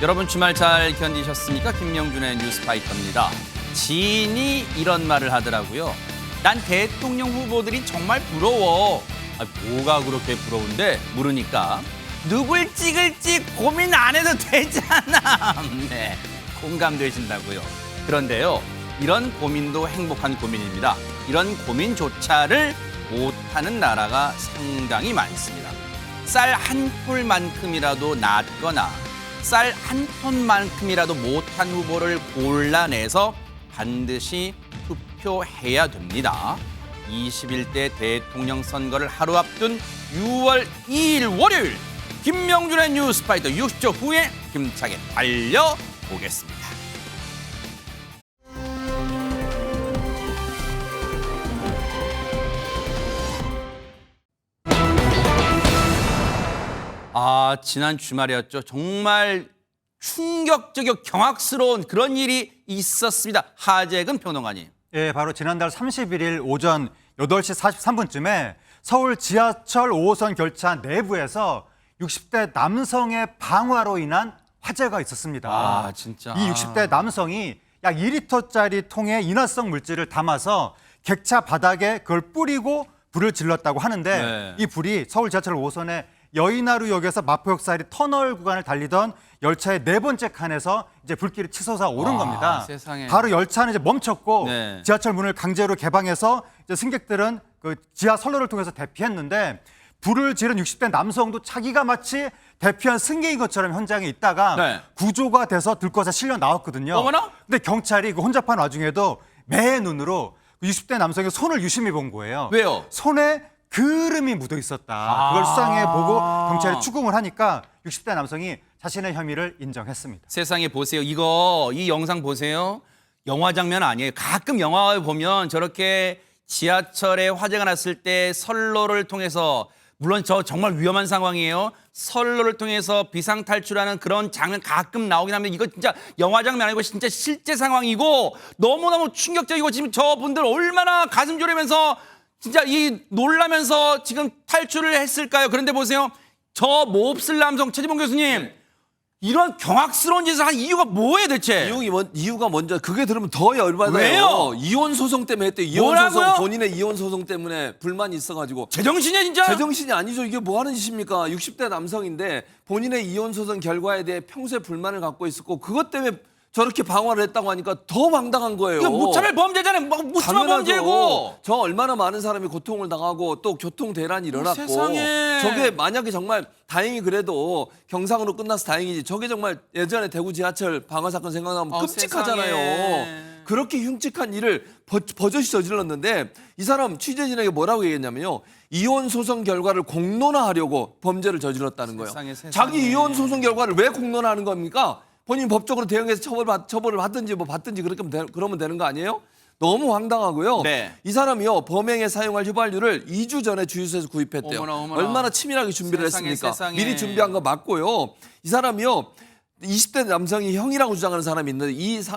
여러분 주말 잘 견디셨습니까? 김명준의 뉴스파이터입니다. 지인이 이런 말을 하더라고요. 난 대통령 후보들이 정말 부러워. 뭐가 그렇게 부러운데? 물으니까 누굴 찍을지 고민 안 해도 되잖아. 네, 공감되신다고요. 그런데요, 이런 고민도 행복한 고민입니다. 이런 고민조차를 못하는 나라가 상당히 많습니다. 쌀 한 톨만큼이라도 낫거나 쌀 한 톤만큼이라도 못한 후보를 골라내서 반드시 투표해야 됩니다. 21대 대통령 선거를 하루 앞둔 6월 2일 월요일 김명준의 뉴스파이터 60초 후에 힘차게 달려보겠습니다. 지난 주말이었죠. 정말 충격적이고 경악스러운 그런 일이 있었습니다. 하재근 평론가님. 예, 바로 지난달 31일 오전 8시 43분쯤에 서울 지하철 5호선 결차 내부에서 60대 남성의 방화로 인한 화재가 있었습니다. 진짜. 이 60대 남성이 약 2리터짜리 통에 인화성 물질을 담아서 객차 바닥에 그걸 뿌리고 불을 질렀다고 하는데 네. 이 불이 서울 지하철 5호선의 여의나루역에서 마포역 사이의 터널 구간을 달리던 열차의 네 번째 칸에서 이제 불길이 치솟아 오른 겁니다. 세상에. 바로 열차는 이제 멈췄고 네. 지하철 문을 강제로 개방해서 이제 승객들은 그 지하 선로를 통해서 대피했는데 불을 지른 60대 남성도 자기가 마치 대피한 승객인 것처럼 현장에 있다가 네. 구조가 돼서 들것에 실려 나왔거든요. 어머나? 근데 경찰이 그 혼잡한 와중에도 매의 눈으로 60대 남성의 손을 유심히 본 거예요. 왜요? 손에 그름이 묻어 있었다. 그걸 수상해 보고 경찰이 추궁을 하니까 60대 남성이 자신의 혐의를 인정했습니다. 세상에 보세요. 이 영상 보세요. 영화 장면 아니에요. 가끔 영화에 보면 저렇게 지하철에 화재가 났을 때 선로를 통해서, 물론 저 정말 위험한 상황이에요. 선로를 통해서 비상탈출하는 그런 장면 가끔 나오긴 합니다. 이거 진짜 영화 장면 아니고 진짜 실제 상황이고 너무너무 충격적이고 지금 저분들 얼마나 가슴 졸이면서 진짜 놀라면서 지금 탈출을 했을까요? 그런데 보세요. 저 몹쓸 남성 최지봉 교수님. 이런 경악스러운 짓을 한 이유가 뭐예요 대체? 이유가 먼저 그게 들으면 더 열받아요. 왜요? 이혼 소송 때문에 했대요. 이혼 뭐라고요? 소송, 본인의 이혼 소송 때문에 불만이 있어가지고. 제정신이야 진짜? 제정신이 아니죠. 이게 뭐 하는 짓입니까? 60대 남성인데 본인의 이혼 소송 결과에 대해 평소에 불만을 갖고 있었고 그것 때문에 저렇게 방화를 했다고 하니까 더 황당한 거예요. 이거 무차별 범죄잖아요. 무차별 범죄고. 저 얼마나 많은 사람이 고통을 당하고 또 교통 대란이 일어났고 세상에. 저게 만약에 정말 다행히 그래도 경상으로 끝나서 다행이지 저게 정말 예전에 대구 지하철 방화 사건 생각나면 끔찍하잖아요. 세상에. 그렇게 흉측한 일을 버젓이 저질렀는데 이 사람 취재진에게 뭐라고 얘기했냐면요. 이혼 소송 결과를 공론화하려고 범죄를 저질렀다는 거예요. 세상에. 자기 이혼 소송 결과를 왜 공론화하는 겁니까? 본인 법적으로 대응해서 처벌을 받든지 받든지 그러면 되는 거 아니에요? 너무 황당하고요. 네. 이 사람이요 범행에 사용할 휘발유를 2주 전에 주유소에서 구입했대요. 어머나. 얼마나 치밀하게 준비를 세상에, 했습니까? 세상에. 미리 준비한 거 맞고요. 이 사람이요 20대 남성이 형이라고 주장하는 사람이 있는데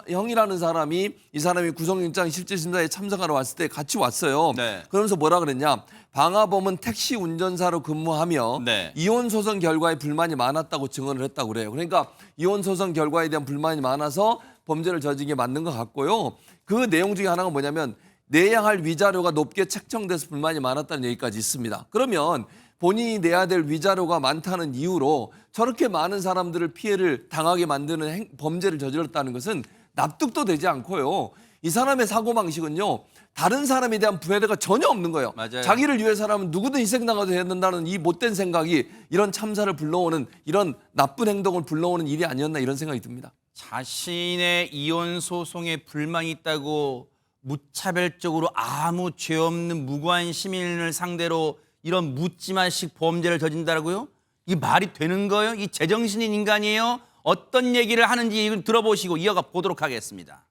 형이라는 사람이 이 사람이 구속영장 실질심사에 참석하러 왔을 때 같이 왔어요. 네. 그러면서 뭐라 그랬냐? 방화범은 택시 운전사로 근무하며 네. 이혼 소송 결과에 불만이 많았다고 증언을 했다고 그래요. 그러니까 이혼 소송 결과에 대한 불만이 많아서 범죄를 저지른 게 맞는 것 같고요. 그 내용 중에 하나가 뭐냐면 내야 할 위자료가 높게 책정돼서 불만이 많았다는 얘기까지 있습니다. 그러면 본인이 내야 될 위자료가 많다는 이유로 저렇게 많은 사람들을 피해를 당하게 만드는 범죄를 저질렀다는 것은 납득도 되지 않고요. 이 사람의 사고방식은요. 다른 사람에 대한 배려가 전혀 없는 거예요. 맞아요. 자기를 위해서라면 누구든 희생당해도 해야 된다는 이 못된 생각이 이런 참사를 불러오는 이런 나쁜 행동을 불러오는 일이 아니었나 이런 생각이 듭니다. 자신의 이혼 소송에 불만이 있다고 무차별적으로 아무 죄 없는 무고한 시민을 상대로 이런 묻지마식 범죄를 저진다고요? 이 말이 되는 거예요? 이 제정신인 인간이에요? 어떤 얘기를 하는지 들어보시고 이어가 보도록 하겠습니다.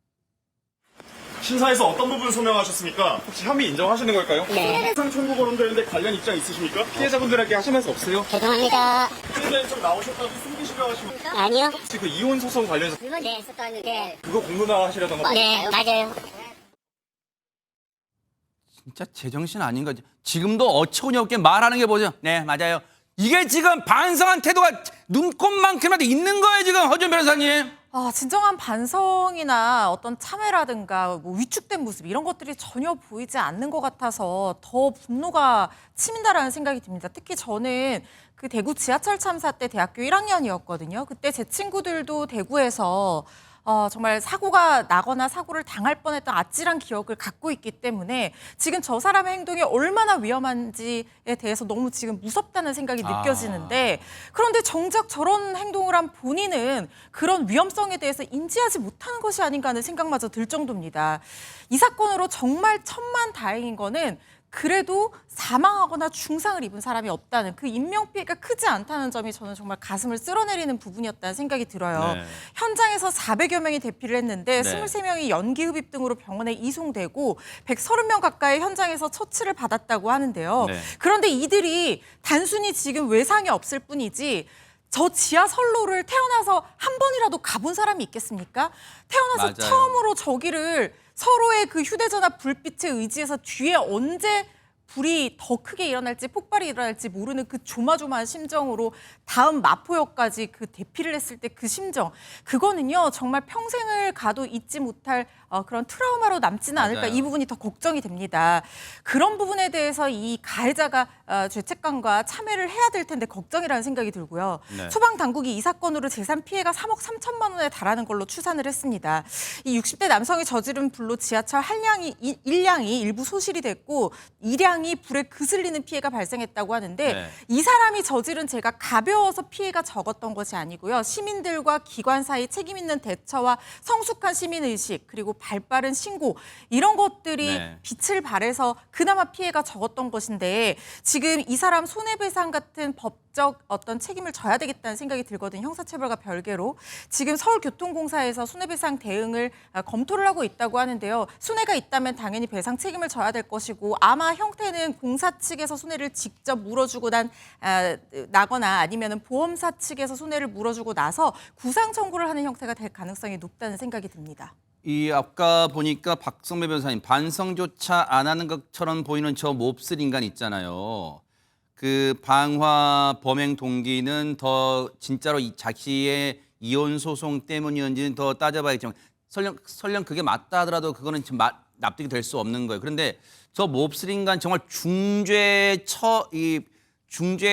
심사에서 어떤 부분 소명하셨습니까? 혹시 혐의 인정하시는 걸까요? 네. 해상 청구 거론되는데 관련 입장 있으십니까? 피해자분들에게 하신 말씀 없으세요? 죄송합니다. 피해자님 좀 나오셨다고 숨기시려 하시면 아니요. 혹시 그 이혼 소송 관련해서 그건 네, 썼었는데. 그거 공론화 하시려던 거 네, 맞아요. 진짜 제정신 아닌 거지. 지금도 어처구니 없게 말하는 게 뭐죠? 네, 맞아요. 이게 지금 반성한 태도가 눈꼽만큼이라도 있는 거예요, 지금 허준 변호사님. 진정한 반성이나 어떤 참회라든가 뭐 위축된 모습 이런 것들이 전혀 보이지 않는 것 같아서 더 분노가 치민다라는 생각이 듭니다. 특히 저는 그 대구 지하철 참사 때 대학교 1학년이었거든요. 그때 제 친구들도 대구에서 정말 사고가 나거나 사고를 당할 뻔했던 아찔한 기억을 갖고 있기 때문에 지금 저 사람의 행동이 얼마나 위험한지에 대해서 너무 지금 무섭다는 생각이 느껴지는데 그런데 정작 저런 행동을 한 본인은 그런 위험성에 대해서 인지하지 못하는 것이 아닌가 하는 생각마저 들 정도입니다. 이 사건으로 정말 천만다행인 거는 그래도 사망하거나 중상을 입은 사람이 없다는 그 인명피해가 크지 않다는 점이 저는 정말 가슴을 쓸어내리는 부분이었다는 생각이 들어요. 네. 현장에서 400여 명이 대피를 했는데 네. 23명이 연기 흡입 등으로 병원에 이송되고 130명 가까이 현장에서 처치를 받았다고 하는데요. 네. 그런데 이들이 단순히 지금 외상이 없을 뿐이지 저 지하선로를 태어나서 한 번이라도 가본 사람이 있겠습니까? 태어나서 맞아요. 처음으로 저기를 서로의 그 휴대전화 불빛에 의지해서 뒤에 언제 불이 더 크게 일어날지 폭발이 일어날지 모르는 그 조마조마한 심정으로 다음 마포역까지 그 대피를 했을 때 그 심정 그거는요 정말 평생을 가도 잊지 못할 그런 트라우마로 남지는 않을까 맞아요. 이 부분이 더 걱정이 됩니다. 그런 부분에 대해서 이 가해자가 죄책감과 참회를 해야 될 텐데 걱정이라는 생각이 들고요. 네. 소방 당국이 이 사건으로 재산 피해가 3억 3천만 원에 달하는 걸로 추산을 했습니다. 이 60대 남성이 저지른 불로 지하철 1량이 일부 소실이 됐고 2량이 불에 그슬리는 피해가 발생했다고 하는데 네. 이 사람이 저지른 죄가 가벼워서 피해가 적었던 것이 아니고요. 시민들과 기관 사이 책임 있는 대처와 성숙한 시민의식 그리고 발빠른 신고 이런 것들이 네. 빛을 발해서 그나마 피해가 적었던 것인데 지금 이 사람 손해배상 같은 법적 어떤 책임을 져야 되겠다는 생각이 들거든요. 형사처벌과 별개로. 지금 서울교통공사에서 손해배상 대응을 검토를 하고 있다고 하는데요. 손해가 있다면 당연히 배상 책임을 져야 될 것이고 아마 형태는 공사 측에서 손해를 직접 물어주고 나거나 아니면 보험사 측에서 손해를 물어주고 나서 구상 청구를 하는 형태가 될 가능성이 높다는 생각이 듭니다. 이 아까 보니까 박성배 변호사님 반성조차 안 하는 것처럼 보이는 저 몹쓸 인간 있잖아요. 그 방화 범행 동기는 더 진짜로 자기의 이혼 소송 때문이었는지는 더 따져봐야겠지만 설령 그게 맞다 하더라도 그거는 지금 납득이 될 수 없는 거예요. 그런데 저 몹쓸 인간 정말 중죄의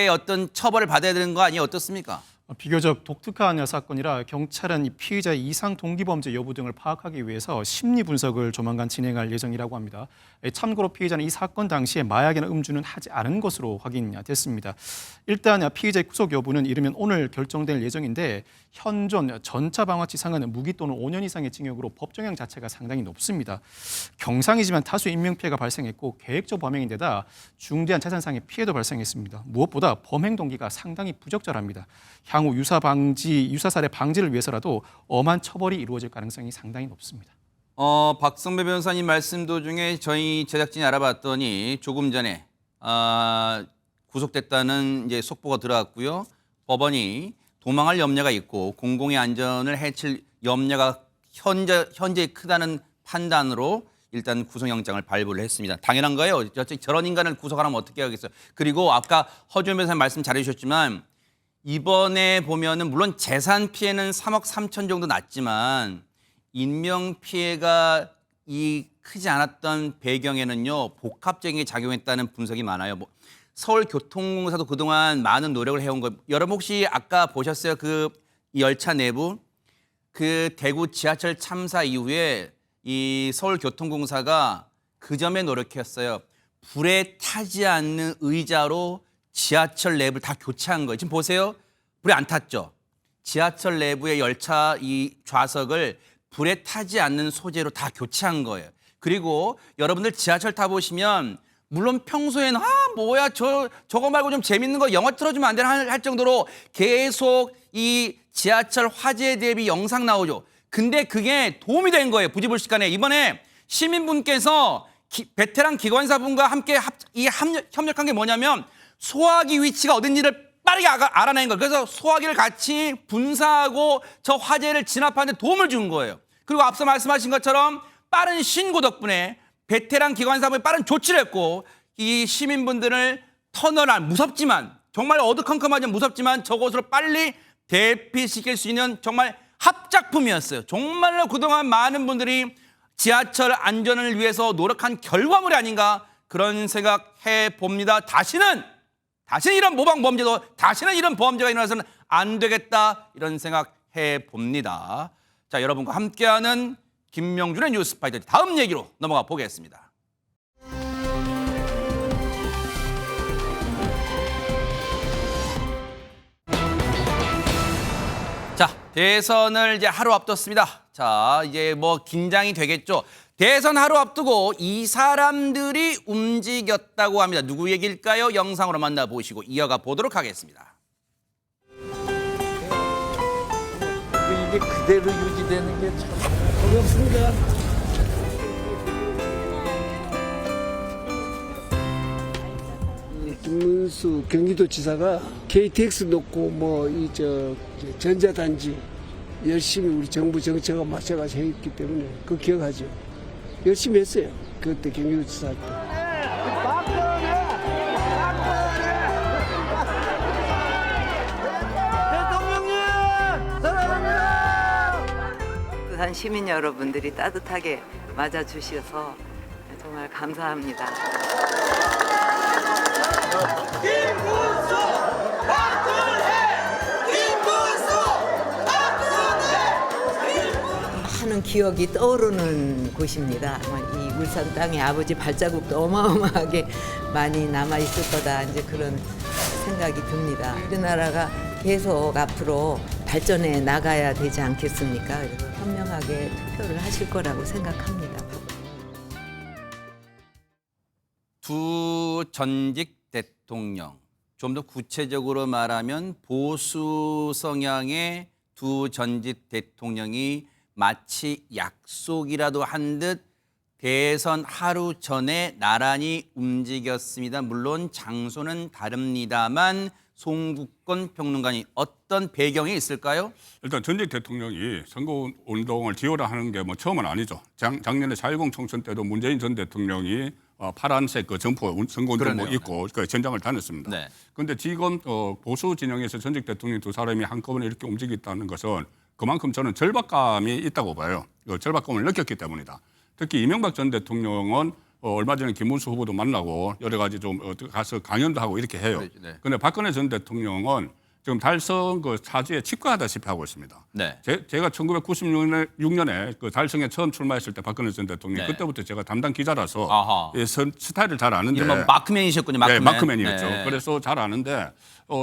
어떤 처벌을 받아야 되는 거 아니에요? 어떻습니까? 비교적 독특한 사건이라 경찰은 이 피의자의 이상 동기범죄 여부 등을 파악하기 위해서 심리 분석을 조만간 진행할 예정이라고 합니다. 참고로 피의자는 이 사건 당시에 마약이나 음주는 하지 않은 것으로 확인됐습니다. 일단 피의자의 구속 여부는 이르면 오늘 결정될 예정인데 현존 전차 방화치상은 무기 또는 5년 이상의 징역으로 법정형 자체가 상당히 높습니다. 경상이지만 다수 인명피해가 발생했고 계획적 범행인데다 중대한 재산상의 피해도 발생했습니다. 무엇보다 범행 동기가 상당히 부적절합니다. 향후 유사 살해 방지를 위해서라도 엄한 처벌이 이루어질 가능성이 상당히 높습니다. 박성배 변호사님 말씀 도중에 저희 제작진이 알아봤더니 조금 전에 구속됐다는 이제 속보가 들어왔고요. 법원이 도망할 염려가 있고 공공의 안전을 해칠 염려가 현재 크다는 판단으로 일단 구속영장을 발부를 했습니다. 당연한 거예요. 저런 인간을 구속하라면 어떻게 하겠어요. 그리고 아까 허준 변호사님 말씀 잘해주셨지만 이번에 보면은 물론 재산 피해는 3억 3천 정도 났지만 인명 피해가 크지 않았던 배경에는요 복합적인 게 작용했다는 분석이 많아요. 서울교통공사도 그동안 많은 노력을 해온 거. 여러분 혹시 아까 보셨어요? 이 열차 내부 그 대구 지하철 참사 이후에 이 서울교통공사가 그 점에 노력했어요. 불에 타지 않는 의자로 지하철 내부를 다 교체한 거예요. 지금 보세요. 불에 안 탔죠. 지하철 내부의 열차 이 좌석을 불에 타지 않는 소재로 다 교체한 거예요. 그리고 여러분들 지하철 타보시면 물론 평소에는 뭐야 저거 말고 좀 재밌는 거 영화 틀어주면 안 되나 할 정도로 계속 이 지하철 화재 대비 영상 나오죠. 근데 그게 도움이 된 거예요. 부지불식간에. 이번에 시민분께서 베테랑 기관사분과 함께 협력한 게 뭐냐면 소화기 위치가 어딘지를 빠르게 알아낸 거예요. 그래서 소화기를 같이 분사하고 저 화재를 진압하는 데 도움을 준 거예요. 그리고 앞서 말씀하신 것처럼 빠른 신고 덕분에 베테랑 기관사분이 빠른 조치를 했고 이 시민분들을 터널 안 무섭지만 정말 어두컴컴하지 무섭지만 저곳으로 빨리 대피시킬 수 있는 정말 합작품이었어요. 정말로 그동안 많은 분들이 지하철 안전을 위해서 노력한 결과물이 아닌가 그런 생각해 봅니다. 다시는 이런 모방 범죄도 다시는 이런 범죄가 일어나서는 안 되겠다 이런 생각해 봅니다. 자, 여러분과 함께하는 김명준의 뉴스파이터 다음 얘기로 넘어가 보겠습니다. 자, 대선을 이제 하루 앞뒀습니다. 자, 이제 뭐 긴장이 되겠죠. 대선 하루 앞두고 이 사람들이 움직였다고 합니다. 누구 얘기일까요? 영상으로 만나보시고 이어가 보도록 하겠습니다. 이게 그대로 유지되는 게 참 어렵습니다. 김문수 경기도지사가 KTX 놓고 전자단지 열심히 우리 정부 정책과 맞춰가지고 했기 때문에 그 기억하죠. 열심히 했어요. 그때 경기도지사 할 때. 부산 시민 여러분들이 따뜻하게 맞아주셔서 정말 감사합니다. 많은 기억이 떠오르는 곳입니다. 이 울산 땅에 아버지 발자국도 어마어마하게 많이 남아 있을 거다 이제 그런 생각이 듭니다. 우리나라가 계속 앞으로 발전해 나가야 되지 않겠습니까? 그래서 현명하게 투표를 하실 거라고 생각합니다. 두 전직 대통령, 좀 더 구체적으로 말하면 보수 성향의 두 전직 대통령이 마치 약속이라도 한 듯 대선 하루 전에 나란히 움직였습니다. 물론 장소는 다릅니다만 송국권 평론가님 어떤 배경이 있을까요? 일단 전직 대통령이 선거운동을 지원하는 게 뭐 처음은 아니죠. 작년에 4.10 총선 때도 문재인 전 대통령이 파란색 그 점퍼 선거운동 뭐 입고 그 전장을 다녔습니다. 네. 그런데 지금 보수 진영에서 전직 대통령 두 사람이 한꺼번에 이렇게 움직였다는 것은 그만큼 저는 절박감이 있다고 봐요. 절박감을 느꼈기 때문이다. 특히 이명박 전 대통령은 얼마 전에 김문수 후보도 만나고 여러 가지 좀 가서 강연도 하고 이렇게 해요. 네. 그런데 박근혜 전 대통령은 지금 달성 그 사주에 치과하다시피 하고 있습니다. 네. 제가 1996년에 그 달성에 처음 출마했을 때 박근혜 전 대통령 네. 그때부터 제가 담당 기자라서 아하. 스타일을 잘 아는데 이른바 마크맨이셨군요. 마크맨. 네, 마크맨이었죠. 네. 그래서 잘 아는데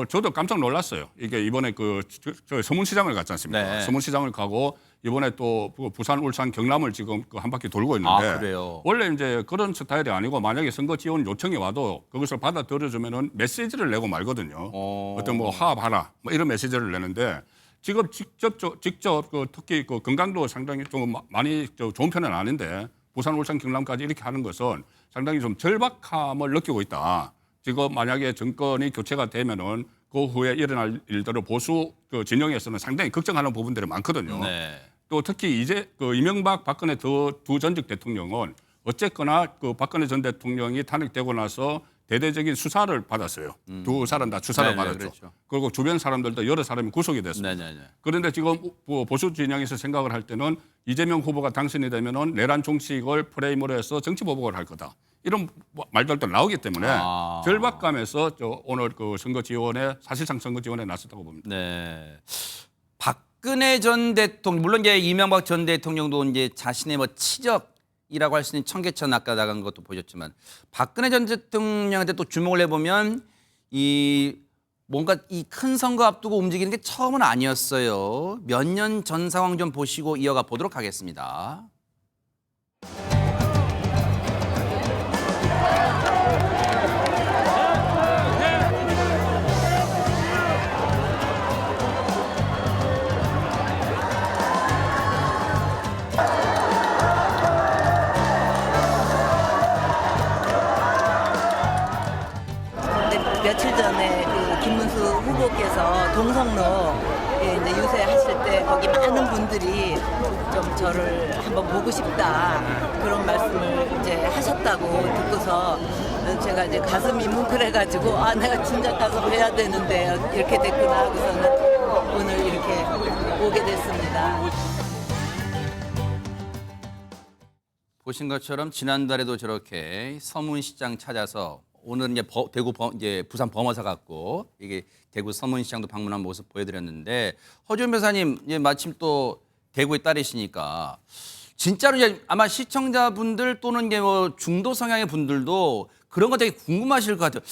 저도 깜짝 놀랐어요. 이게 이번에 저 서문시장을 갔지 않습니까? 네. 서문시장을 가고 이번에 또 부산, 울산, 경남을 지금 한 바퀴 돌고 있는데 아, 그래요? 원래 이제 그런 스타일이 아니고 만약에 선거 지원 요청이 와도 그것을 받아들여주면은 메시지를 내고 말거든요. 어떤 뭐 화합하라 뭐 이런 메시지를 내는데 지금 직접 그 특히 그 건강도 상당히 좀 많이 좋은 편은 아닌데 부산, 울산, 경남까지 이렇게 하는 것은 상당히 좀 절박함을 느끼고 있다. 지금 만약에 정권이 교체가 되면은 그 후에 일어날 일들을 보수 그 진영에서는 상당히 걱정하는 부분들이 많거든요. 네. 또 특히 이제 그 이명박, 박근혜 두 전직 대통령은 어쨌거나 그 박근혜 전 대통령이 탄핵되고 나서 대대적인 수사를 받았어요. 두 사람 다 수사를 네네, 받았죠. 그렇죠. 그리고 주변 사람들도 여러 사람이 구속이 됐습니다. 네네네. 그런데 지금 보수 진영에서 생각을 할 때는 이재명 후보가 당선이 되면은 내란 종식을 프레임으로 해서 정치 보복을 할 거다. 이런 말들도 나오기 때문에 절박감에서 오늘 그 선거 지원에 사실상 선거 지원에 나섰다고 봅니다. 네. 박근혜 전 대통령, 물론 이제 이명박 전 대통령도 이제 자신의 뭐 치적이라고 할 수 있는 청계천 아까 나간 것도 보셨지만 박근혜 전 대통령한테 또 주목을 해보면 이 뭔가 이 큰 선거 앞두고 움직이는 게 처음은 아니었어요. 몇 년 전 상황 좀 보시고 이어가 보도록 하겠습니다. 며칠 전에 그 김문수 후보께서 동성로에 이제 유세하실 때 거기 많은 분들이 좀 저를 한번 보고 싶다 그런 말씀을 이제 하셨다고 듣고서 제가 이제 가슴이 뭉클해가지고 아 내가 진작 가서 뵈야 되는데 이렇게 됐구나 하고서는 오늘 이렇게 오게 됐습니다. 보신 것처럼 지난달에도 저렇게 서문시장 찾아서 오늘은 이제 이제 부산 범어사 갔고 이게 대구 서문시장도 방문한 모습 보여드렸는데 허준 변호사님 이제 마침 또 대구에 딸이시니까 진짜로 이제 아마 시청자분들 또는 이제 뭐 중도 성향의 분들도 그런 거 되게 궁금하실 것 같아요.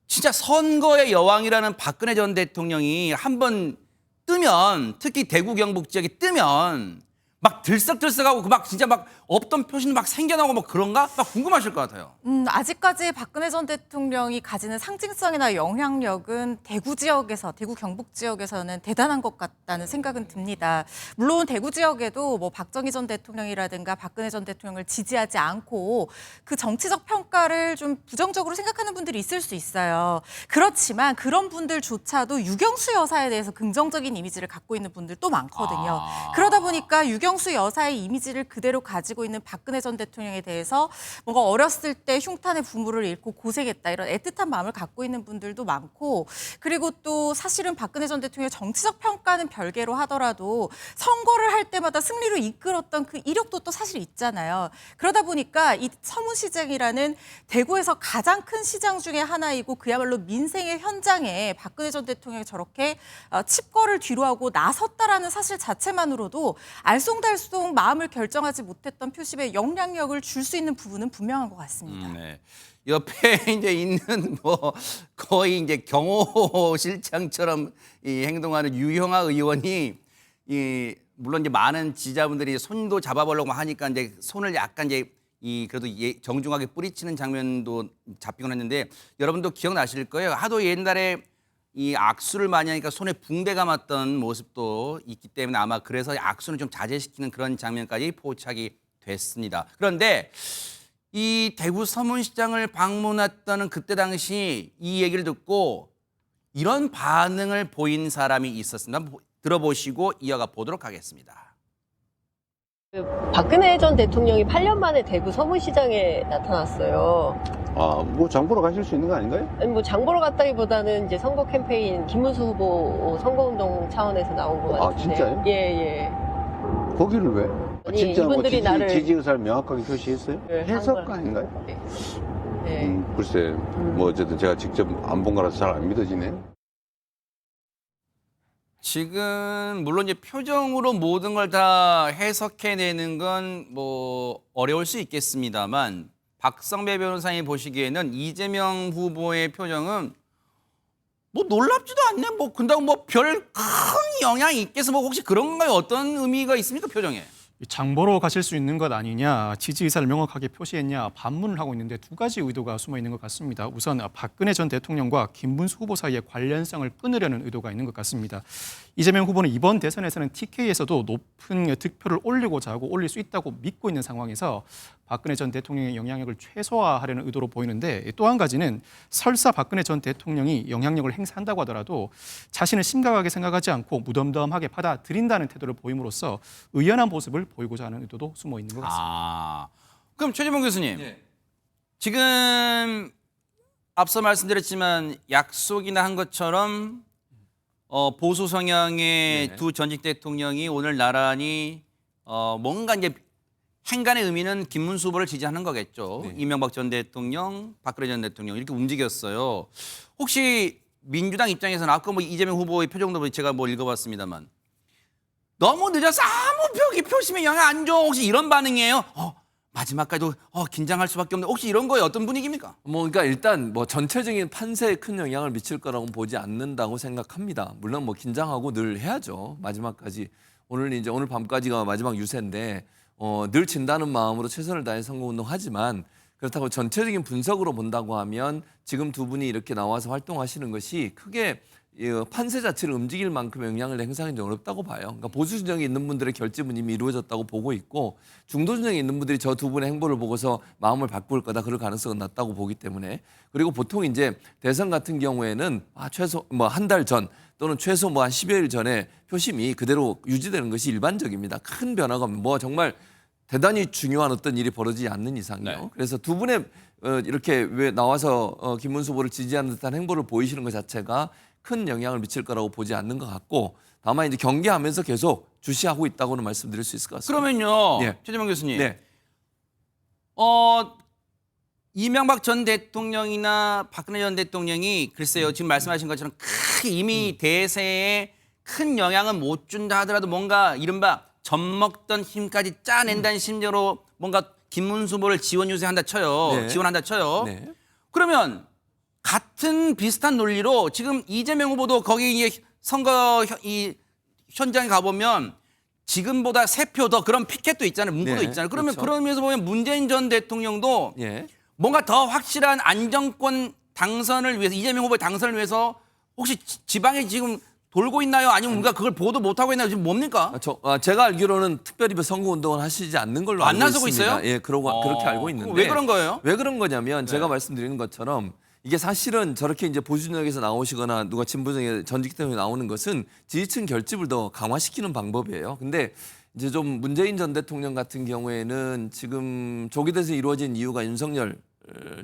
진짜 선거의 여왕이라는 박근혜 전 대통령이 한번 뜨면 특히 대구 경북 지역이 뜨면 막 들썩들썩하고 막 진짜 막 없던 표시는 막 생겨나고 막 그런가? 막 궁금하실 것 같아요. 아직까지 박근혜 전 대통령이 가지는 상징성이나 영향력은 대구 지역에서, 대구 경북 지역에서는 대단한 것 같다는 생각은 듭니다. 물론 대구 지역에도 뭐 박정희 전 대통령이라든가 박근혜 전 대통령을 지지하지 않고 그 정치적 평가를 좀 부정적으로 생각하는 분들이 있을 수 있어요. 그렇지만 그런 분들조차도 유경수 여사에 대해서 긍정적인 이미지를 갖고 있는 분들 또 많거든요. 그러다 보니까 유경수 여사의 이미지를 그대로 가지고 있는 박근혜 전 대통령에 대해서 뭔가 어렸을 때 흉탄의 부모를 잃고 고생했다 이런 애틋한 마음을 갖고 있는 분들도 많고 그리고 또 사실은 박근혜 전 대통령의 정치적 평가는 별개로 하더라도 선거를 할 때마다 승리로 이끌었던 그 이력도 또 사실 있잖아요. 그러다 보니까 이 서문시장이라는 대구에서 가장 큰 시장 중에 하나이고 그야말로 민생의 현장에 박근혜 전 대통령이 저렇게 칩거를 뒤로하고 나섰다라는 사실 자체만으로도 알쏭달쏭 마음을 결정하지 못했던 표심에 영향력을 줄 수 있는 부분은 분명한 것 같습니다. 네. 옆에 이제 있는 뭐 거의 이제 경호실장처럼 이 행동하는 유형아 의원이 이 물론 이제 많은 지지자분들이 손도 잡아보려고 하니까 이제 손을 약간 이제 이 그래도 정중하게 뿌리치는 장면도 잡히곤 했는데 여러분도 기억나실 거예요. 하도 옛날에 이 악수를 많이 하니까 손에 붕대 감았던 모습도 있기 때문에 아마 그래서 악수는 좀 자제시키는 그런 장면까지 포착이 됐습니다. 그런데 이 대구 서문시장을 방문했다는 그때 당시 이 얘기를 듣고 이런 반응을 보인 사람이 있었습니다. 들어보시고 이어가 보도록 하겠습니다. 박근혜 전 대통령이 8년 만에 대구 서문시장에 나타났어요. 아, 뭐 장보러 가실 수 있는 거 아닌가요? 아니, 뭐 장보러 갔다기보다는 이제 선거 캠페인 김문수 후보 선거운동 차원에서 나온 것 같은데. 아, 진짜요? 예, 예. 거기를 왜? 아니, 진짜 뭐 이분들이 나를 지지 의사를 명확하게 표시했어요? 네, 해석 아닌가요? 네. 네. 글쎄, 뭐 어쨌든 제가 직접 안 본 거라서 잘 안 믿어지네. 지금 물론 이제 표정으로 모든 걸 다 해석해내는 건 뭐 어려울 수 있겠습니다만 박성배 변호사님 보시기에는 이재명 후보의 표정은 뭐 놀랍지도 않네. 뭐 근다고 뭐 별 큰 영향이 있겠어. 뭐 혹시 그런 건가요? 어떤 의미가 있습니까 표정에? 장보러 가실 수 있는 것 아니냐, 지지 의사를 명확하게 표시했냐 반문을 하고 있는데 두 가지 의도가 숨어 있는 것 같습니다. 우선 박근혜 전 대통령과 김문수 후보 사이의 관련성을 끊으려는 의도가 있는 것 같습니다. 이재명 후보는 이번 대선에서는 TK에서도 높은 득표를 올리고자 하고 올릴 수 있다고 믿고 있는 상황에서 박근혜 전 대통령의 영향력을 최소화하려는 의도로 보이는데 또 한 가지는 설사 박근혜 전 대통령이 영향력을 행사한다고 하더라도 자신을 심각하게 생각하지 않고 무덤덤하게 받아들인다는 태도를 보임으로써 의연한 모습을 보이고자 하는 의도도 숨어 있는 것 같습니다. 그럼 최재봉 교수님, 지금 앞서 말씀드렸지만 약속이나 한 것처럼 보수 성향의 두 전직 대통령이 오늘 나란히 뭔가 이제 행간의 의미는 김문수 후보를 지지하는 거겠죠. 이명박 전 대통령, 박근혜 전 대통령 이렇게 움직였어요. 혹시 민주당 입장에서는 아까 뭐 이재명 후보의 표정도 제가 뭐 읽어봤습니다만 너무 늦어서 아무 표심에 영향 안 줘. 혹시 이런 반응이에요? 마지막까지도 긴장할 수밖에 없는데 혹시 이런 거에 어떤 분위기입니까? 뭐 그러니까 일단 뭐 전체적인 판세에 큰 영향을 미칠 거라고 보지 않는다고 생각합니다. 물론 뭐 긴장하고 늘 해야죠. 마지막까지. 오늘 밤까지가 마지막 유세인데 늘 진다는 마음으로 최선을 다해 선거운동하지만 그렇다고 전체적인 분석으로 본다고 하면 지금 두 분이 이렇게 나와서 활동하시는 것이 크게 판세 자체를 움직일 만큼의 영향을 행사하기 어렵다고 봐요. 그러니까 보수 진영에 있는 분들의 결집은 이미 이루어졌다고 보고 있고 중도 진영에 있는 분들이 저 두 분의 행보를 보고서 마음을 바꿀 거다 그럴 가능성은 낮다고 보기 때문에 그리고 보통 이제 대선 같은 경우에는 최소 뭐 한 달 전 또는 최소 뭐 한 10여일 전에 표심이 그대로 유지되는 것이 일반적입니다. 큰 변화가 뭐 정말 대단히 중요한 어떤 일이 벌어지지 않는 이상요. 네. 그래서 두 분의 이렇게 왜 나와서 김문수 후보를 지지하는 듯한 행보를 보이시는 것 자체가 큰 영향을 미칠 거라고 보지 않는 것 같고 다만 이제 경계하면서 계속 주시하고 있다고는 말씀드릴 수 있을 것 같습니다. 그러면요, 네. 최재명 교수님. 네. 이명박 전 대통령이나 박근혜 전 대통령이 글쎄요 지금 말씀하신 것처럼 크게 이미 대세에 큰 영향은 못 준다 하더라도 뭔가 이른바 젖먹던 힘까지 짜낸다는 심정으로 뭔가 김문수 후보를 지원 유세한다 쳐요. 네. 지원한다 쳐요. 네. 그러면 같은 비슷한 논리로 지금 이재명 후보도 거기 이제 선거 이 현장에 가보면 지금보다 3표 더 그런 피켓도 있잖아요. 문구도 네, 있잖아요. 그러면 그렇죠. 그런 면에서 보면 문재인 전 대통령도 예. 뭔가 더 확실한 안정권 당선을 위해서 이재명 후보의 당선을 위해서 혹시 지방에 지금 돌고 있나요? 아니면 우리가 그걸 보도 못하고 있나요? 지금 뭡니까? 제가 알기로는 특별히 선거 운동을 하시지 않는 걸로 안 알고 나서고 있습니다. 있어요? 예, 그렇게 알고 있는데 왜 그런 거예요? 왜 그런 거냐면 제가 말씀드리는 것처럼 이게 사실은 저렇게 이제 보수진영에서 나오시거나 누가 진보정에 전직 대통령이 나오는 것은 지지층 결집을 더 강화시키는 방법이에요. 근데 이제 좀 문재인 전 대통령 같은 경우에는 지금 조기 대선이 이루어진 이유가 윤석열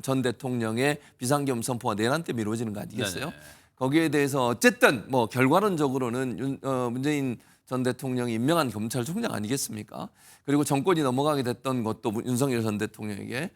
전 대통령의 비상계엄 선포가 내란 때문에 이루어지는 거 아니겠어요? 네네. 거기에 대해서 어쨌든 뭐 결과론적으로는 문재인 전 대통령이 임명한 검찰총장 아니겠습니까? 그리고 정권이 넘어가게 됐던 것도 윤석열 전 대통령에게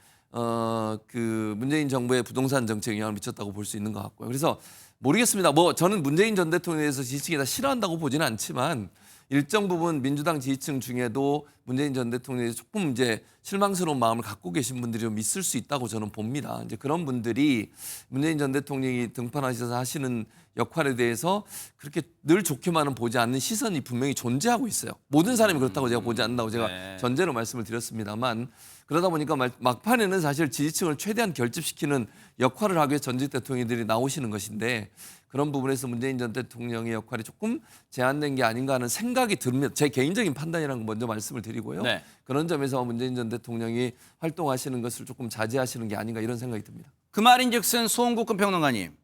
그 문재인 정부의 부동산 정책에 영향을 미쳤다고 볼 수 있는 것 같고요. 그래서 모르겠습니다. 뭐 저는 문재인 전 대통령에 대해서 지지층이 다 싫어한다고 보지는 않지만 일정 부분 민주당 지지층 중에도 문재인 전 대통령에 조금 이제 실망스러운 마음을 갖고 계신 분들이 좀 있을 수 있다고 저는 봅니다. 이제 그런 분들이 문재인 전 대통령이 등판하셔서 하시는 역할에 대해서 그렇게 늘 좋게만은 보지 않는 시선이 분명히 존재하고 있어요. 모든 사람이 그렇다고 제가 보지 않는다고 제가 네. 전제로 말씀을 드렸습니다만 그러다 보니까 막판에는 사실 지지층을 최대한 결집시키는 역할을 하기 위해 전직 대통령들이 나오시는 것인데 그런 부분에서 문재인 전 대통령의 역할이 조금 제한된 게 아닌가 하는 생각이 듭니다. 제 개인적인 판단이라는 거 먼저 말씀을 드리고요. 네. 그런 점에서 문재인 전 대통령이 활동하시는 것을 조금 자제하시는 게 아닌가 이런 생각이 듭니다. 그 말인즉슨 소홍국근 평론가님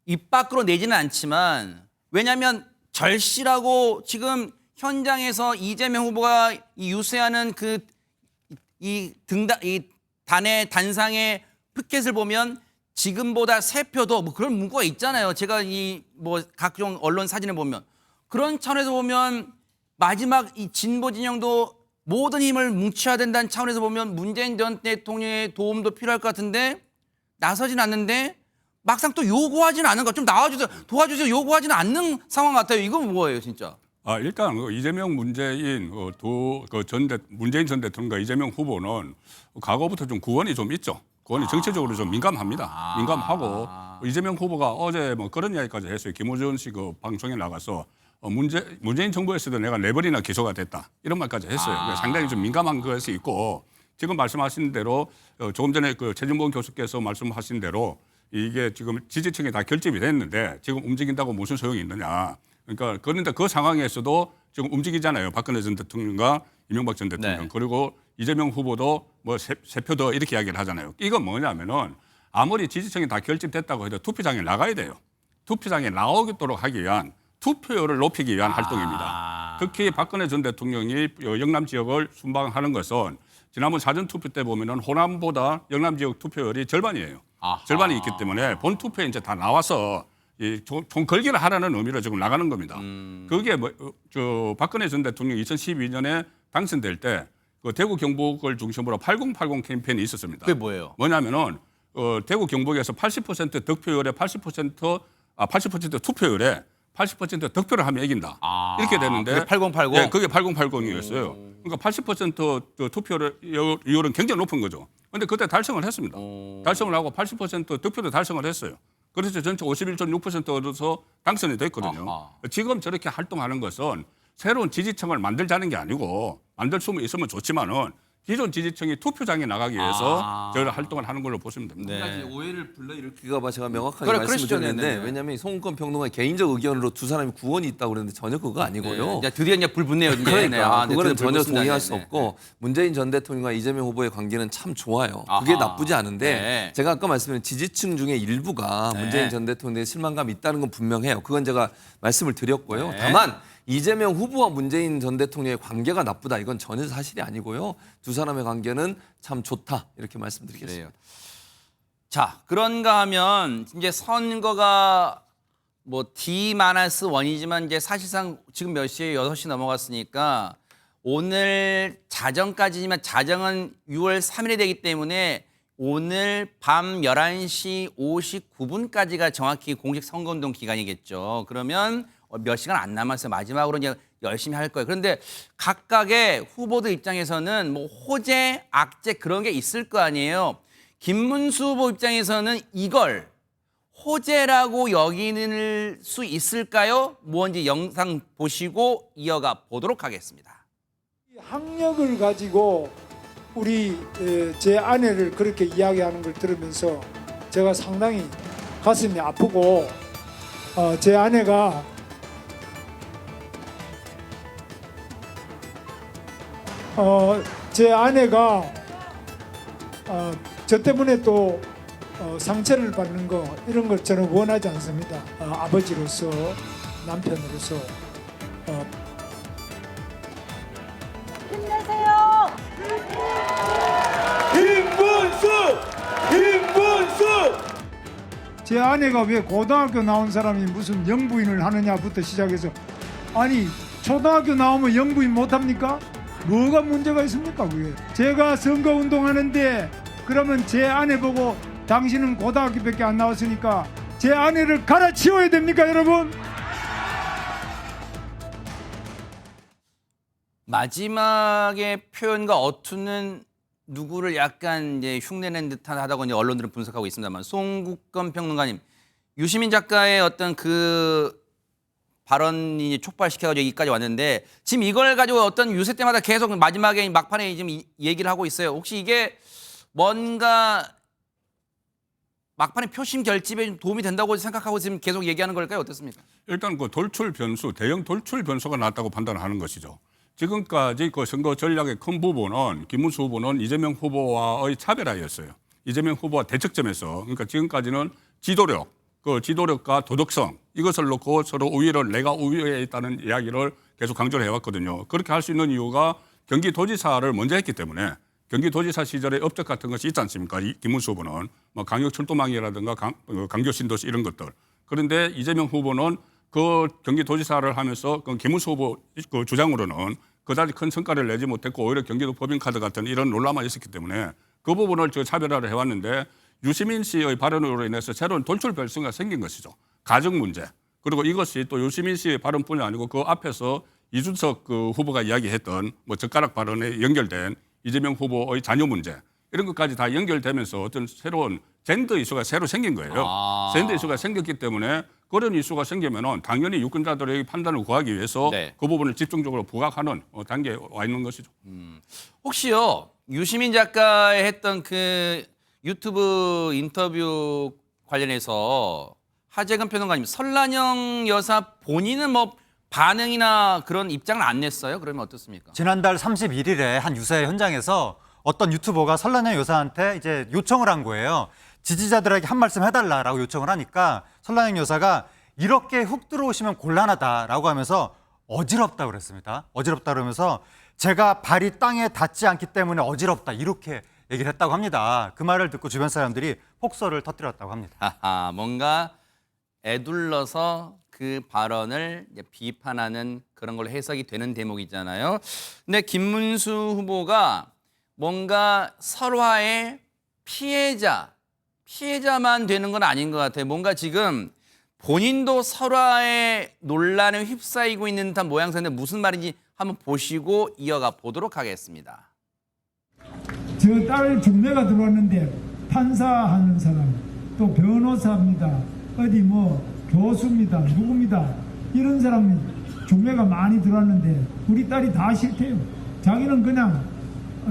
입 밖으로 내지는 않지만 왜냐하면 절실하고 지금 현장에서 이재명 후보가 이 유세하는 이 단의 단상의 피켓을 보면 지금보다 3표 더 뭐 그런 문구가 있잖아요. 제가 이 뭐 각종 언론 사진을 보면 그런 차원에서 보면 마지막 이 진보 진영도 모든 힘을 뭉쳐야 된다는 차원에서 보면 문재인 전 대통령의 도움도 필요할 것 같은데 나서진 않는데 막상 또 요구하지는 않는 것. 좀 나와주세요. 도와주세요. 요구하지는 않는 상황 같아요. 이건 뭐예요, 진짜? 일단 이재명 문재인 문재인 전 대통령과 이재명 후보는 과거부터 좀 구원이 좀 있죠. 구원이 정치적으로 좀 민감합니다. 민감하고 이재명 후보가 어제 뭐 그런 이야기까지 했어요. 김호준 씨 그 방송에 나가서 문재인 정부에서도 내가 4번이나 기소가 됐다 이런 말까지 했어요. 그러니까 상당히 좀 민감한 것이 있고 지금 말씀하신 대로 조금 전에 그 최진봉 교수께서 말씀하신 대로 이게 지금 지지층이 다 결집이 됐는데 지금 움직인다고 무슨 소용이 있느냐. 그러니까 그런데 그 상황에서도 지금 움직이잖아요. 박근혜 전 대통령과 이명박 전 대통령. 네. 그리고 이재명 후보도 뭐 3표 더 이렇게 이야기를 하잖아요. 이건 뭐냐면은 아무리 지지층이 다 결집됐다고 해도 투표장에 나가야 돼요. 투표장에 나오도록 하기 위한 투표율을 높이기 위한 활동입니다. 특히 박근혜 전 대통령이 영남 지역을 순방하는 것은 지난번 사전투표 때 보면은 호남보다 영남 지역 투표율이 절반이에요. 절반이 있기 때문에 본 투표에 이제 다 나와서 총 걸기를 하라는 의미로 지금 나가는 겁니다. 그게 박근혜 전 대통령이 2012년에 당선될 때 그 대구 경북을 중심으로 8080 캠페인이 있었습니다. 그게 뭐예요? 뭐냐면은 대구 경북에서 80% 득표율에 80% 투표율에 80% 득표를 하면 이긴다. 이렇게 되는데 그게 8080? 네, 그게 8080이었어요. 그러니까 80% 투표율은 굉장히 높은 거죠. 그런데 그때 달성을 했습니다. 달성을 하고 80% 득표도 달성을 했어요. 그래서 전체 51.6% 얻어서 당선이 됐거든요. 지금 저렇게 활동하는 것은 새로운 지지층을 만들자는 게 아니고 만들 수 있으면 좋지만은 기존 지지층이 투표장에 나가기 위해서 저희를 활동을 하는 걸로 보시면 됩니다. 한 가지 오해를 불러일으킬까 봐 제가 명확하게 그래, 말씀을 그러시죠. 드렸는데 네네. 왜냐하면 송은권 평론가의 개인적 의견으로 두 사람이 구원이 있다고 그랬는데 전혀 그거 아니고요. 이제 드디어 이제 불 붙네요. 이제. 그러니까 네. 아, 네, 그거는 드디어 불 전혀 붙습니다. 동의할 네, 수 네. 없고 문재인 전 대통령과 이재명 후보의 관계는 참 좋아요. 그게 아하. 나쁘지 않은데 네. 제가 아까 말씀드린 지지층 중에 일부가 네. 문재인 전 대통령에 실망감이 있다는 건 분명해요. 그건 제가 말씀을 드렸고요. 네. 다만 이재명 후보와 문재인 전 대통령의 관계가 나쁘다 이건 전혀 사실이 아니고요. 두 사람의 관계는 참 좋다 이렇게 말씀드리겠습니다. 자, 그런가 하면 이제 선거가 뭐 D-1이지만 이제 사실상 지금 몇 시에 6시 넘어갔으니까 오늘 자정까지지만 자정은 6월 3일이 되기 때문에 오늘 밤 11시 59분까지가 정확히 공식 선거운동 기간이겠죠. 그러면 몇 시간 안 남았어요. 마지막으로 이제 열심히 할 거예요. 그런데 각각의 후보들 입장에서는 뭐 호재, 악재 그런 게 있을 거 아니에요. 김문수 후보 입장에서는 이걸 호재라고 여기는 수 있을까요? 뭔지 영상 보시고 이어가 보도록 하겠습니다. 학력을 가지고 제 아내를 그렇게 이야기하는 걸 들으면서 제가 상당히 가슴이 아프고 제 아내가 저 때문에 또 상처를 받는 거 이런 걸 저는 원하지 않습니다. 아버지로서 남편으로서 힘내세요. 김문수! 제 아내가 왜 고등학교 나온 사람이 무슨 영부인을 하느냐부터 시작해서 아니 초등학교 나오면 영부인 못합니까? 뭐가 문제가 있습니까 그게? 제가 선거운동하는데 그러면 제 아내 보고 당신은 고등학교밖에 안 나왔으니까 제 아내를 갈아치워야 됩니까 여러분? 마지막의 표현과 어투는 누구를 약간 이제 흉내낸 듯한 하다고 이제 언론들은 분석하고 있습니다만 송국건 평론가님, 유시민 작가의 어떤 그 발언이 촉발시켜가지고 여기까지 왔는데 지금 이걸 가지고 어떤 유세 때마다 계속 마지막에 막판에 지금 얘기를 하고 있어요. 혹시 이게 뭔가 막판에 표심 결집에 좀 도움이 된다고 생각하고 지금 계속 얘기하는 걸까요? 어떻습니까? 일단 그 돌출 변수, 대형 돌출 변수가 났다고 판단하는 것이죠. 지금까지 그 선거 전략의 큰 부분은 김문수 후보는 이재명 후보와의 차별화였어요. 이재명 후보와 대척점에서 그러니까 지금까지는 지도력, 그 지도력과 도덕성 이것을 놓고 서로 우위를 내가 우위에 있다는 이야기를 계속 강조를 해왔거든요. 그렇게 할 수 있는 이유가 경기도지사를 먼저 했기 때문에 경기도지사 시절에 업적 같은 것이 있지 않습니까? 김문수 후보는 뭐 강력출도망이라든가 강교신도시 이런 것들. 그런데 이재명 후보는 그 경기도지사를 하면서 그 김문수 후보 그 주장으로는 그다지 큰 성과를 내지 못했고 오히려 경기도 법인카드 같은 이런 논란만 있었기 때문에 그 부분을 저 차별화를 해왔는데 유시민 씨의 발언으로 인해서 새로운 돌출 변수가 생긴 것이죠. 가정 문제. 그리고 이것이 또 유시민 씨의 발언뿐이 아니고 그 앞에서 이준석 그 후보가 이야기했던 뭐 젓가락 발언에 연결된 이재명 후보의 자녀 문제 이런 것까지 다 연결되면서 어떤 새로운 젠더 이슈가 새로 생긴 거예요. 젠더 이슈가 생겼기 때문에 그런 이슈가 생기면은 당연히 유권자들의 판단을 구하기 위해서 네. 그 부분을 집중적으로 부각하는 단계에 와 있는 것이죠. 혹시요 유시민 작가의 했던 그 유튜브 인터뷰 관련해서 하재근 평론가님, 설란영 여사 본인은 뭐 반응이나 그런 입장을 안 냈어요? 그러면 어떻습니까? 지난달 31일에 한 유세 현장에서 어떤 유튜버가 설란영 여사한테 이제 요청을 한 거예요. 지지자들에게 한 말씀 해달라라고 요청을 하니까 설란영 여사가 이렇게 훅 들어오시면 곤란하다라고 하면서 어지럽다고 그랬습니다. 어지럽다 그러면서 제가 발이 땅에 닿지 않기 때문에 어지럽다 이렇게 얘기를 했다고 합니다. 그 말을 듣고 주변 사람들이 폭설을 터뜨렸다고 합니다. 하하, 뭔가 애둘러서 그 발언을 이제 비판하는 그런 걸로 해석이 되는 대목이잖아요. 근데 김문수 후보가 뭔가 설화의 피해자만 되는 건 아닌 것 같아요. 뭔가 지금 본인도 설화의 논란에 휩싸이고 있는 듯한 모양새인데 무슨 말인지 한번 보시고 이어가 보도록 하겠습니다. 저 딸 중매가 들어왔는데 판사하는 사람, 또 변호사입니다. 어디 뭐 교수입니다. 누구입니다. 이런 사람이 중매가 많이 들어왔는데 우리 딸이 다 싫대요. 자기는 그냥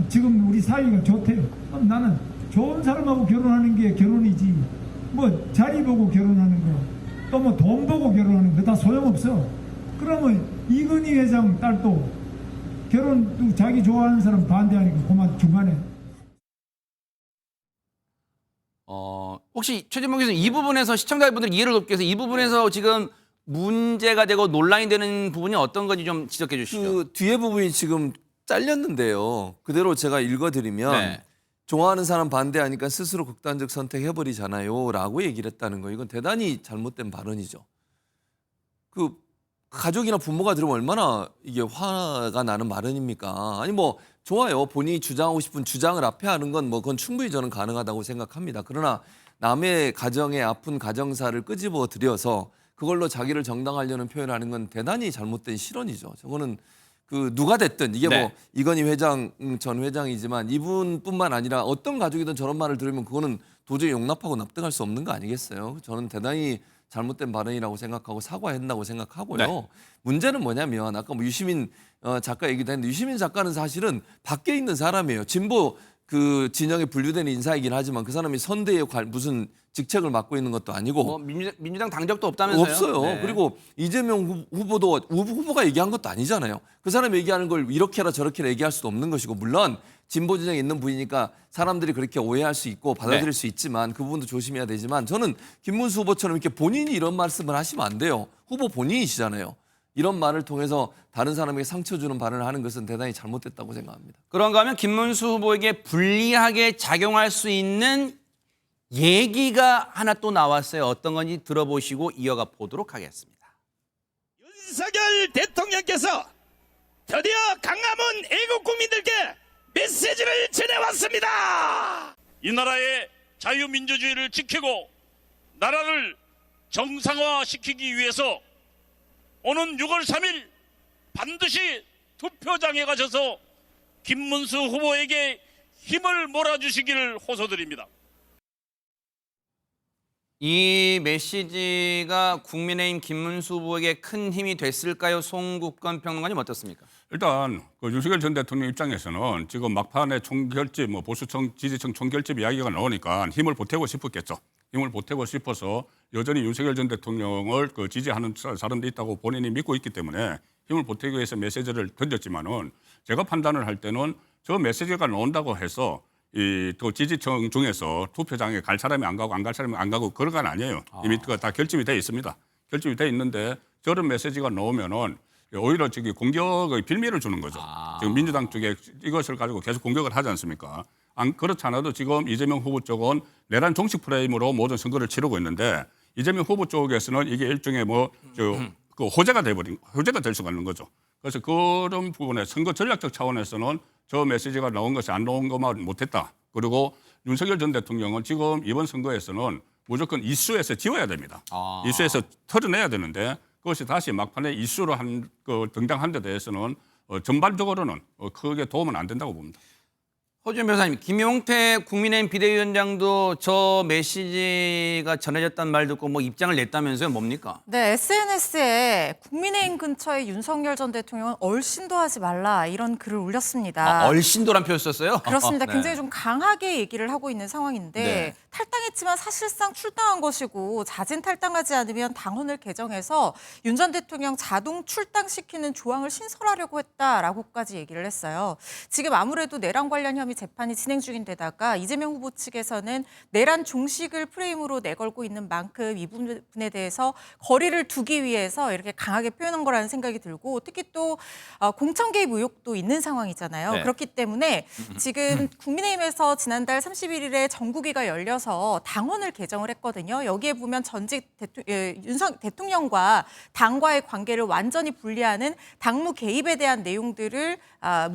지금 우리 사이가 좋대요. 그럼 나는 좋은 사람하고 결혼하는 게 결혼이지. 뭐 자리 보고 결혼하는 거, 또 뭐 돈 보고 결혼하는 거 다 소용없어. 그러면 이건희 회장 딸도 결혼도 자기 좋아하는 사람 반대하니까 그만 중간에. 혹시 최진봉 교수님 이 부분에서 시청자분들 이해를 돕기 위해서 이 부분에서 지금 문제가 되고 논란이 되는 부분이 어떤 건지 좀 지적해 주시죠. 그 뒤에 부분이 지금 잘렸는데요. 그대로 제가 읽어드리면 네. 좋아하는 사람 반대하니까 스스로 극단적 선택해버리잖아요 라고 얘기를 했다는 거. 이건 대단히 잘못된 발언이죠. 그 가족이나 부모가 들으면 얼마나 이게 화가 나는 발언입니까? 아니 뭐 좋아요. 본인이 주장하고 싶은 주장을 앞에 하는 건 뭐 그건 충분히 저는 가능하다고 생각합니다. 그러나 남의 가정의 아픈 가정사를 끄집어 들여서 그걸로 자기를 정당하려는 표현을 하는 건 대단히 잘못된 실언이죠. 저거는 그 누가 됐든 이게 네. 뭐 이건희 회장 전 회장이지만 이분뿐만 아니라 어떤 가족이든 저런 말을 들으면 그거는 도저히 용납하고 납득할 수 없는 거 아니겠어요? 저는 대단히 잘못된 발언이라고 생각하고 사과했다고 생각하고요. 네. 문제는 뭐냐면 아까 뭐 유시민 작가 얘기도 했는데 유시민 작가는 사실은 밖에 있는 사람이에요. 진보 그 진영에 분류되는 인사이긴 하지만 그 사람이 선대에 무슨 직책을 맡고 있는 것도 아니고 뭐 민주당 당적도 없다면서요? 없어요. 네. 그리고 이재명 후보도 후보가 얘기한 것도 아니잖아요. 그 사람이 얘기하는 걸 이렇게라 저렇게라 얘기할 수도 없는 것이고 물론 진보 진영에 있는 분이니까 사람들이 그렇게 오해할 수 있고 받아들일 네. 수 있지만 그 부분도 조심해야 되지만 저는 김문수 후보처럼 이렇게 본인이 이런 말씀을 하시면 안 돼요. 후보 본인이시잖아요. 이런 말을 통해서 다른 사람에게 상처 주는 발언을 하는 것은 대단히 잘못됐다고 생각합니다. 그런가 하면 김문수 후보에게 불리하게 작용할 수 있는 얘기가 하나 또 나왔어요. 어떤 건지 들어보시고 이어가 보도록 하겠습니다. 윤석열 대통령께서 드디어 강남은 애국 국민들께 메시지를 전해왔습니다. 이 나라의 자유민주주의를 지키고 나라를 정상화시키기 위해서 오는 6월 3일 반드시 투표장에 가셔서 김문수 후보에게 힘을 몰아주시기를 호소드립니다. 이 메시지가 국민의힘 김문수 후보에게 큰 힘이 됐을까요? 송국건 평론가님 어떻습니까? 일단 그 윤석열 전 대통령 입장에서는 지금 막판에 총결집, 뭐 보수청, 지지층 총결집 이야기가 나오니까 힘을 보태고 싶었겠죠. 힘을 보태고 싶어서 여전히 윤석열 전 대통령을 그 지지하는 사람도 있다고 본인이 믿고 있기 때문에 힘을 보태기 위해서 메시지를 던졌지만은 제가 판단을 할 때는 저 메시지가 나온다고 해서 이 또 지지층 중에서 투표장에 갈 사람이 안 가고 안 갈 사람이 안 가고 그런 건 아니에요. 이미 다 결집이 돼 있습니다. 결집이 돼 있는데 저런 메시지가 나오면은 오히려 저기 공격의 빌미를 주는 거죠. 지금 민주당 쪽에 이것을 가지고 계속 공격을 하지 않습니까? 그렇지 않아도 지금 이재명 후보 쪽은 내란 종식 프레임으로 모든 선거를 치르고 있는데 이재명 후보 쪽에서는 이게 일종의 그 호재가 될 수가 있는 거죠. 그래서 그런 부분에 선거 전략적 차원에서는 저 메시지가 나온 것이 안 나온 것만 못했다. 그리고 윤석열 전 대통령은 지금 이번 선거에서는 무조건 이슈에서 지워야 됩니다. 이슈에서 털어내야 되는데 그것이 다시 막판에 이슈로 등장한 데 대해서는 전반적으로는 크게 도움은 안 된다고 봅니다. 허준 변호사님, 김용태 국민의힘 비대위원장도 저 메시지가 전해졌다는 말 듣고 뭐 입장을 냈다면서요? 뭡니까? 네, SNS에 국민의힘 근처에 윤석열 전 대통령은 얼씬도 하지 말라 이런 글을 올렸습니다. 얼씬도란 표현 썼어요? 그렇습니다. 네. 굉장히 좀 강하게 얘기를 하고 있는 상황인데 네. 탈당했지만 사실상 출당한 것이고 자진 탈당하지 않으면 당헌을 개정해서 윤 전 대통령 자동 출당시키는 조항을 신설하려고 했다라고까지 얘기를 했어요. 지금 아무래도 내란 관련 혐의 재판이 진행 중인데다가 이재명 후보 측에서는 내란 종식을 프레임으로 내걸고 있는 만큼 이 부분에 대해서 거리를 두기 위해서 이렇게 강하게 표현한 거라는 생각이 들고 특히 또 공천 개입 의혹도 있는 상황이잖아요. 네. 그렇기 때문에 지금 국민의힘에서 지난달 31일에 정국위가 열려서 당헌을 개정을 했거든요. 여기에 보면 전직 대통령과 당과의 관계를 완전히 분리하는 당무 개입에 대한 내용들을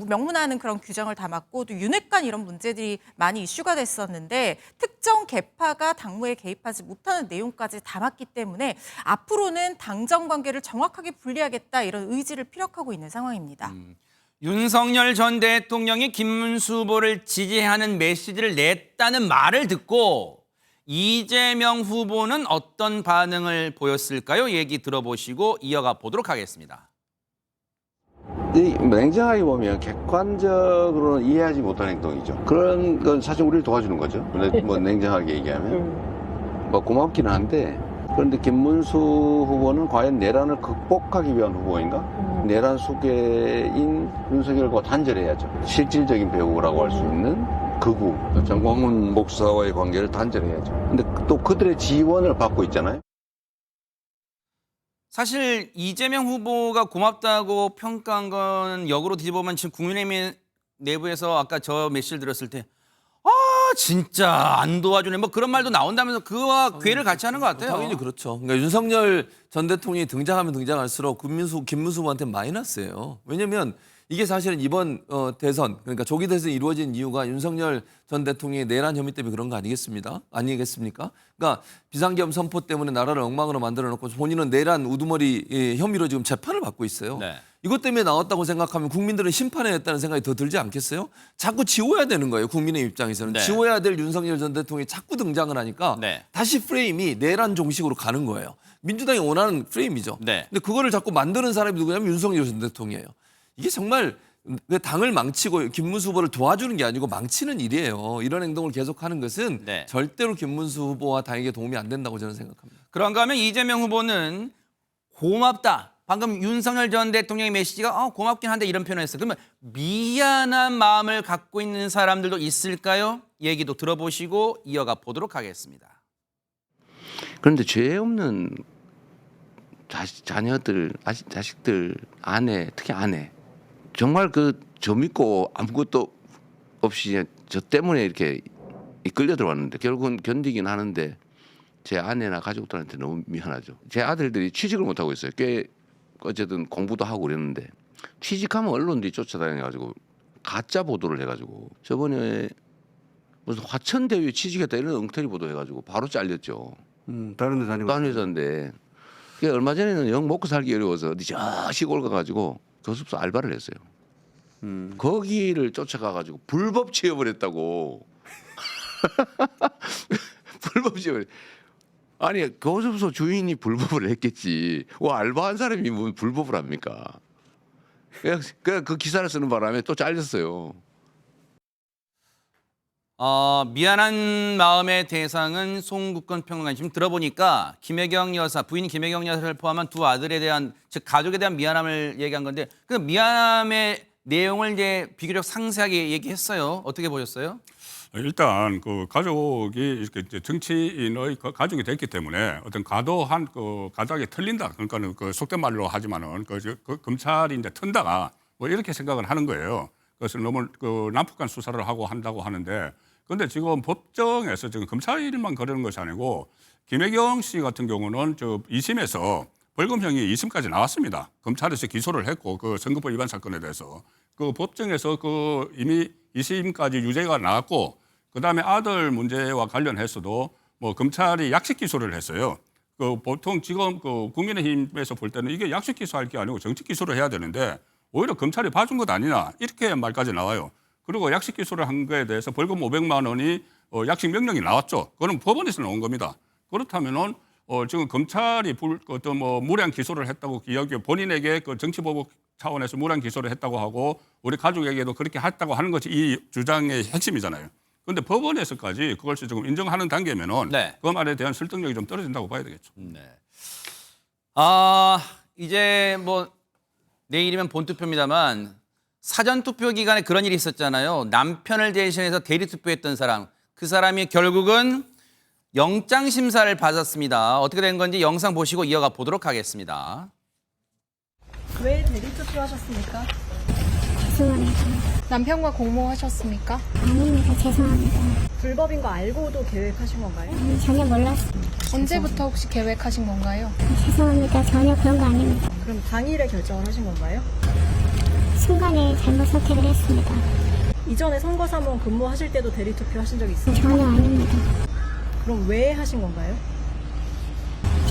명문화하는 그런 규정을 담았고 또 윤핵관 이런 문제들이 많이 이슈가 됐었는데 특정 계파가 당무에 개입하지 못하는 내용까지 담았기 때문에 앞으로는 당정 관계를 정확하게 분리하겠다 이런 의지를 피력하고 있는 상황입니다. 윤석열 전 대통령이 김문수 후보를 지지하는 메시지를 냈다는 말을 듣고 이재명 후보는 어떤 반응을 보였을까요? 얘기 들어보시고 이어가 보도록 하겠습니다. 윤석열 전 대통령이 김문수 후보에게 힘을 몰아주시기를 호소드립니다. 윤석열 전 대통령이 김문수 후보를 지지하는 메시지를 냈다는 말을 듣고 이재명 후보는 어떤 반응을 보였을까요? 얘기 들어보시고 이어가 보도록 하겠습니다. 냉정하게 보면 객관적으로는 이해하지 못한 행동이죠. 그런 건 사실 우리를 도와주는 거죠. 뭐 냉정하게 얘기하면. 뭐 고맙기는 한데, 그런데 김문수 후보는 과연 내란을 극복하기 위한 후보인가? 내란 수괴인 윤석열과 단절해야죠. 실질적인 배우라고 할 수 있는 극우, 정광훈 목사와의 관계를 단절해야죠. 근데 또 그들의 지원을 받고 있잖아요. 사실 이재명 후보가 고맙다고 평가한 건 역으로 뒤집어보면 지금 국민의힘 내부에서 아까 저 메시지를 들었을 때 진짜 안 도와주네 뭐 그런 말도 나온다면서 그와 괴를 같이 하는 것 같아요. 당연히 그렇죠. 그러니까 윤석열 전 대통령이 등장하면 등장할수록 김문수 후보한테 마이너스예요. 왜냐하면 이게 사실은 이번 대선, 그러니까 조기 대선이 이루어진 이유가 윤석열 전 대통령의 내란 혐의 때문에 그런 거 아니겠습니까? 그러니까 비상계엄 선포 때문에 나라를 엉망으로 만들어놓고 본인은 내란 우두머리 혐의로 지금 재판을 받고 있어요. 네. 이것 때문에 나왔다고 생각하면 국민들은 심판해야 했다는 생각이 더 들지 않겠어요? 자꾸 지워야 되는 거예요. 국민의 입장에서는. 네. 지워야 될 윤석열 전 대통령이 자꾸 등장을 하니까 네. 다시 프레임이 내란 종식으로 가는 거예요. 민주당이 원하는 프레임이죠. 네. 근데 그거를 자꾸 만드는 사람이 누구냐면 윤석열 전 대통령이에요. 이게 정말 당을 망치고 김문수 후보를 도와주는 게 아니고 망치는 일이에요. 이런 행동을 계속하는 것은 네. 절대로 김문수 후보와 당에게 도움이 안 된다고 저는 생각합니다. 그런가 하면 이재명 후보는 고맙다. 방금 윤석열 전 대통령의 메시지가 고맙긴 한데 이런 표현을 했어요. 그러면 미안한 마음을 갖고 있는 사람들도 있을까요? 얘기도 들어보시고 이어가 보도록 하겠습니다. 그런데 죄 없는 자녀들, 자식들, 아내, 특히 아내. 정말 저 믿고 아무것도 없이 저 때문에 이렇게 이끌려 들어왔는데 결국은 견디긴 하는데 제 아내나 가족들한테 너무 미안하죠. 제 아들들이 취직을 못 하고 있어요. 꽤 어쨌든 공부도 하고 그랬는데 취직하면 언론들이 쫓아다녀가지고 가짜 보도를 해가지고 저번에 무슨 화천대유에 취직했다 이런 엉터리 보도해가지고 바로 잘렸죠. 다른 데 다니고. 다른 회사인데 얼마 전에는 영 먹고 살기 어려워서 어디 저 시골 가가지고 교습소 알바를 했어요. 거기를 쫓아가가지고 불법 취업을 했다고. 불법 취업을. 아니 교습소 주인이 불법을 했겠지. 알바한 사람이 뭐 불법을 합니까? 그 기사를 쓰는 바람에 또 잘렸어요. 미안한 마음의 대상은 송국건 평론가님. 지금 들어보니까 김혜경 여사, 부인 김혜경 여사를 포함한 두 아들에 대한, 즉 가족에 대한 미안함을 얘기한 건데 그 미안함의 내용을 이제 비교적 상세하게 얘기했어요. 어떻게 보셨어요? 일단 그 가족이 이렇게 이제 정치인의 가족이 됐기 때문에 어떤 과도한 그 가닥이 틀린다. 그러니까는 그 속된 말로 하지만은 그 검찰이 이제 튼다가 뭐 이렇게 생각을 하는 거예요. 그래서 너무 그 난폭한 수사를 하고 한다고 하는데, 그런데 지금 법정에서 지금 검찰만 그러는 것이 아니고 김혜경 씨 같은 경우는 저 2심에서 벌금형이 2심까지 나왔습니다. 검찰에서 기소를 했고 그 선거법 위반 사건에 대해서 그 법정에서 그 이미 2심까지 유죄가 나왔고, 그 다음에 아들 문제와 관련해서도 뭐 검찰이 약식 기소를 했어요. 그 보통 지금 그 국민의힘에서 볼 때는 이게 약식 기소할 게 아니고 정식 기소를 해야 되는데 오히려 검찰이 봐준 것 아니냐 이렇게 말까지 나와요. 그리고 약식 기소를 한 거에 대해서 벌금 500만 원이 약식 명령이 나왔죠. 그건 법원에서 나온 겁니다. 그렇다면은 지금 검찰이 어떤 뭐 무리한 기소를 했다고 이야기, 본인에게 그 정치보복 차원에서 무리한 기소를 했다고 하고 우리 가족에게도 그렇게 했다고 하는 것이 이 주장의 핵심이잖아요. 그런데 법원에서까지 그걸 지금 인정하는 단계면은 네. 그 말에 대한 설득력이 좀 떨어진다고 봐야 되겠죠. 네. 이제 뭐 내일이면 본투표입니다만 사전투표 기간에 그런 일이 있었잖아요. 남편을 대신해서 대리투표했던 사람. 그 사람이 결국은 영장심사를 받았습니다. 어떻게 된 건지 영상 보시고 이어가 보도록 하겠습니다. 왜 대리투표 하셨습니까? 죄송합니다. 남편과 공모하셨습니까? 아닙니다. 죄송합니다. 불법인 거 알고도 계획하신 건가요? 전혀 몰랐습니다. 언제부터 혹시 계획하신 건가요? 죄송합니다. 전혀 그런 거 아닙니다. 그럼 당일에 결정을 하신 건가요? 순간에 잘못 선택을 했습니다. 이전에 선거사무원 근무하실 때도 대리투표 하신 적 있어요? 전혀 아닙니다. 그럼 왜 하신 건가요?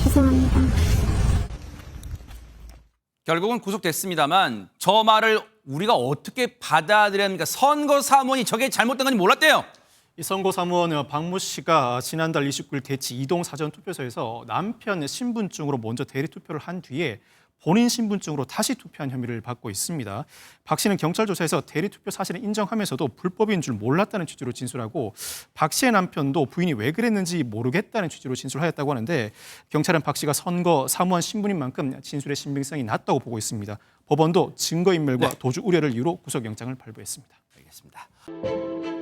죄송합니다. 결국은 구속됐습니다만 저 말을 우리가 어떻게 받아들여야 합니까? 선거사무원이 저게 잘못된 건지 몰랐대요. 이 선거사무원 박모 씨가 지난달 29일 대치 이동 사전투표소에서 남편 신분증으로 먼저 대리투표를 한 뒤에 본인 신분증으로 다시 투표한 혐의를 받고 있습니다. 박 씨는 경찰 조사에서 대리투표 사실을 인정하면서도 불법인 줄 몰랐다는 취지로 진술하고 박 씨의 남편도 부인이 왜 그랬는지 모르겠다는 취지로 진술하였다고 하는데 경찰은 박 씨가 선거 사무한 신분인 만큼 진술의 신빙성이 낮다고 보고 있습니다. 법원도 증거인멸과 도주 우려를 이유로 구속영장을 발부했습니다. 알겠습니다.